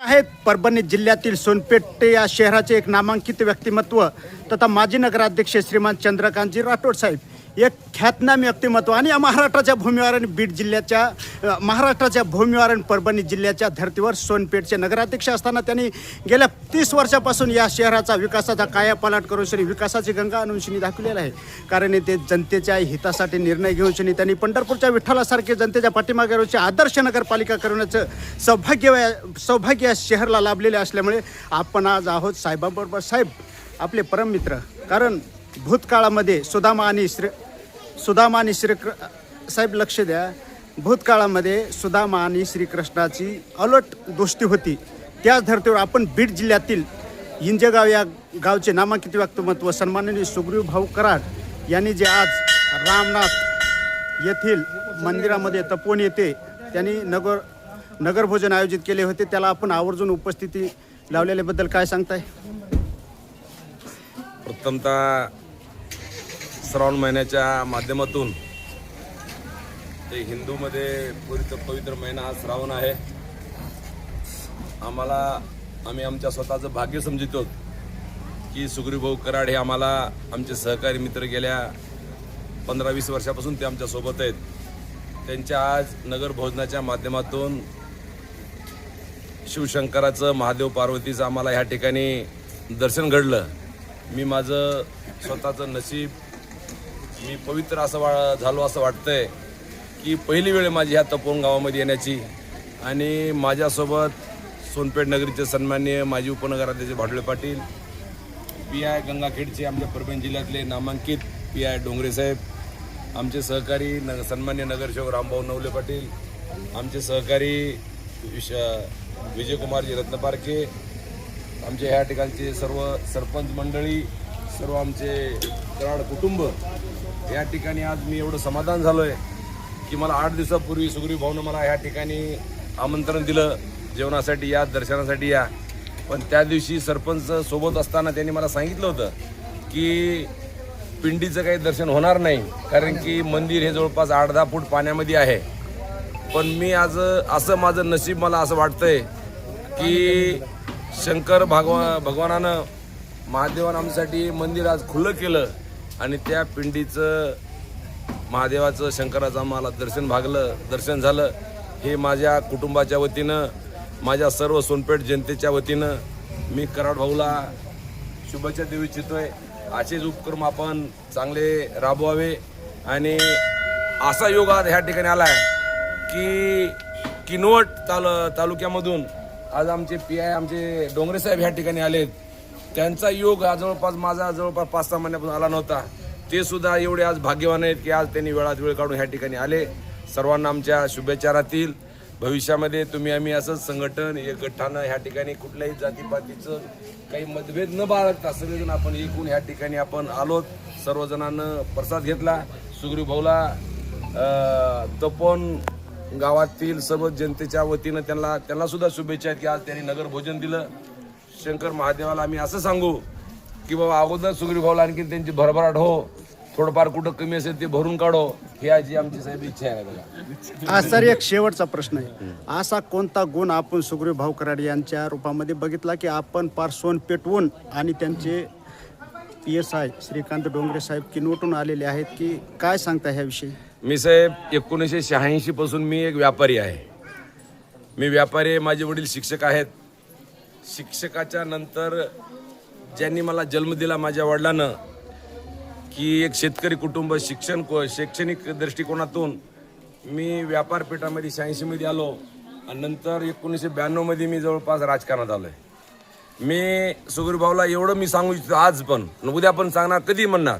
आहेत परभणी जिल्ह्यातील सोनपेठ या शहराचे एक नामांकित व्यक्तिमत्व तथा माजी नगराध्यक्ष श्रीमान चंद्रकांतजी राठोड साहेब, एक ख्यातनाम व्यक्तिमत्व आणि या महाराष्ट्राच्या भूमीवर आणि बीड जिल्ह्याच्या महाराष्ट्राच्या भूमीवर आणि परभणी जिल्ह्याच्या धर्तीवर सोनपेठचे नगराध्यक्ष असताना त्यांनी गेल्या 30 वर्षापासून या शहराचा विकासाचा कायापालट करून श्री विकासाची गंगा आणून शनी दाखवलेला आहे. कारण ते जनतेच्या हितासाठी निर्णय घेऊन शनी त्यांनी पंढरपूरच्या विठ्ठलासारखे जनतेच्या पाठीमागे रोजची आदर्श नगरपालिका करण्याचं सौभाग्य या शहराला लाभलेले असल्यामुळे आपण आज आहोत साहेबांबरोबर. साहेब आपले परममित्र, कारण भूतकाळामध्ये सुदामा आणि साहेब लक्ष द्या, भूतकाळामध्ये सुदामा आणि श्रीकृष्णाची अलट दोस्ती होती. त्याच धर्तीवर आपण बीड जिल्ह्यातील इंजेगाव या गावचे नामांकित व्यक्तिमत्व सन्माननीय सुग्रीव भाऊ कराड यांनी जे आज रामनाथ येथील मंदिरामध्ये तपोवन येथे त्यांनी नगरभोजन आयोजित केले होते, त्याला आपण आवर्जून उपस्थिती लावलेल्याबद्दल काय सांगताय? प्रथमतः श्रावण महिन्याच्या माध्यमातून ते हिंदूमध्ये पवित्र महिना हा श्रावण आहे. आम्ही आमच्या स्वतःचं भाग्य समजतो की सुग्रीवभाऊ कराड हे आम्हाला आमचे सहकारी मित्र गेल्या 15-20 वर्षापासून ते आमच्या सोबत आहेत. त्यांच्या आज नगर भोजनाच्या माध्यमातून शिवशंकराचं महादेव पार्वतीचं आम्हाला ह्या ठिकाणी दर्शन घडलं. मी माझं स्वतःचं नशीब मी पवित्र असं झालो असं वाटतंय की पहिली वेळ माझी ह्या तपोवन गावामध्ये येण्याची. आणि माझ्यासोबत सोनपेठ नगरीचे सन्माननीय माजी उपनगराध्यक्ष भाडुळे पाटील, PI गंगाखेडचे आमच्या परभणी जिल्ह्यातले नामांकित PI डोंगरे साहेब, आमचे सहकारी सन्मान्य नगरसेवक रामभाऊ नवले पाटील, आमचे सहकारी विजयकुमारजी रत्नपारखे, आमचे ह्या ठिकाणचे सर्व सरपंच मंडळी, सर्व आमचे कराड कुटुंब, या ठिकाणी आज मी एवढं समाधान झालो आहे की मला 8 दिवसापूर्वी सुग्रीव भाऊनं मला ह्या ठिकाणी आमंत्रण दिलं जेवणासाठी या, दर्शनासाठी या. पण त्या दिवशी सरपंच सोबत असताना त्यांनी मला सांगितलं होतं की पिंडीचं काही दर्शन होणार नाही, कारण की मंदिर हे जवळपास 8-10 फूट पाण्यामध्ये आहे. पण मी आज असं माझं नशीब मला असं वाटतंय की शंकर भगवानानं महादेवानं आमच्यासाठी मंदिर आज खुलं केलं आणि त्या पिंडीचं महादेवाचं शंकराचं आम्हाला दर्शन झालं. हे माझ्या कुटुंबाच्या वतीनं, माझ्या सर्व सोनपेठ जनतेच्या वतीनं मी कराड भाऊला शुभेच्छा देऊ इच्छितोय. असेच उपक्रम आपण चांगले राबवावे. आणि असा योग आज ह्या ठिकाणी आला आहे की किनवट तालुक्यामधून आज आमचे PI आमचे डोंगरे साहेब ह्या ठिकाणी आलेत. त्यांचा योग हा जवळपास माझा 5-6 महिन्यापासून आला नव्हता. ते सुद्धा एवढे आज भाग्यवान आहेत की आज त्यांनी वेळात वेळ काढून ह्या ठिकाणी आले. सर्वांना आमच्या शुभेच्छा राहतील. भविष्यामध्ये आम्ही असंच संघटन एक गठानं ह्या ठिकाणी कुठल्याही जातीपातीचं काही मतभेद न बाळगता सगळेजण आपण एकूण ह्या ठिकाणी आपण आलोत. सर्वजणांनं प्रसाद घेतला. सुग्रीव भाऊला तपोवन गावातील सर्व जनतेच्या वतीनं त्यांना सुद्धा शुभेच्छा आहेत की आज त्यांनी नगर भोजन दिलं. शंकर महादेवाला आम्ही असं सांगू की बाबा अगोदर सुग्रीव भाऊला आणखी त्यांची भरभराट हो, थोडंफार कुठं कमी असेल ते भरून काढो, ही आजी आमची साहेब इच्छा आहे बघा. आज सर एक शेवटचा प्रश्न आहे, असा कोणता गुण आपण सुग्रीव भाऊ कराड यांच्या रूपामध्ये बघितला की आपण पार सोनपेठवून आणि त्यांचे PSI श्रीकांत डोंगरे साहेब किनवटून आलेले आहेत, की काय सांगता ह्याविषयी? मी साहेब 1986 पासून मी एक व्यापारी आहे. मी व्यापारी आहे. माझे वडील शिक्षक आहेत. शिक्षकाच्या नंतर ज्यांनी मला जन्म दिला माझ्या वडिलांनं, की एक शेतकरी कुटुंब शैक्षणिक दृष्टिकोनातून मी व्यापार पेठामध्ये 86 मध्ये आलो आणि नंतर 1992 मध्ये मी जवळपास राजकारणात आलोय. मी सुग्रीव भाऊला एवढं मी सांगू इच्छितो आज पण, उद्या पण सांगणार, कधी म्हणणार,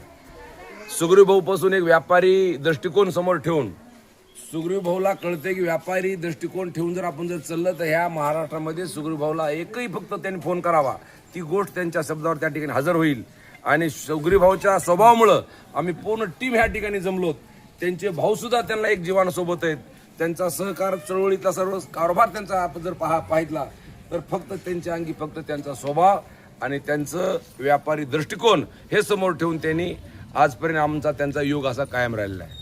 सुग्रीव भाऊ पासून एक व्यापारी दृष्टिकोन समोर ठेवून सुग्रीव भाऊला कळते की व्यापारी दृष्टिकोन ठेवून जर आपण चाललं तर ह्या महाराष्ट्रामध्ये सुग्रीव भाऊला एकही फक्त त्यांनी फोन करावा, ती गोष्ट त्यांच्या शब्दावर त्या ठिकाणी हजर होईल. आणि सुग्रीव भाऊच्या स्वभावामुळं आम्ही पूर्ण टीम ह्या ठिकाणी जमलोत. त्यांचे भाऊ सुद्धा त्यांना एक जीवानासोबत आहेत. त्यांचा सहकार चळवळीतला सर्व कारभार त्यांचा आपण जर पाहितला तर फक्त त्यांच्या अंगी फक्त त्यांचा स्वभाव आणि त्यांचं व्यापारी दृष्टिकोन हे समोर ठेवून त्यांनी आजपर्यंत आमचा त्यांचा योग असा कायम राहिलेला आहे.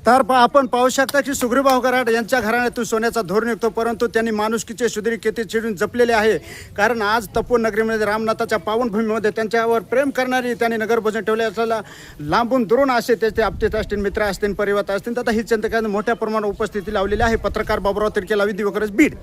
तर आपण पाहू शकता की सुग्रीभाऊ कराड यांच्या घराण्यातून सोन्याचा धोर निघतो, परंतु त्यांनी माणुसकीचे सुधीर किती चिडून जपलेले आहे. कारण आज तपोवन नगरीमध्ये रामनाथाच्या पावनभूमीमध्ये त्यांच्यावर प्रेम करणारी त्यांनी नगर भजन ठेवले असल्याला लांबून दुरून असे त्याचे आपतेत असतील, मित्र असतील, परिवार असतील, तथा ही चंद्रकांत मोठ्या प्रमाणात उपस्थिती लावलेली आहे. पत्रकार बाबुराव तिरके, लावी दिवकरच, बीड.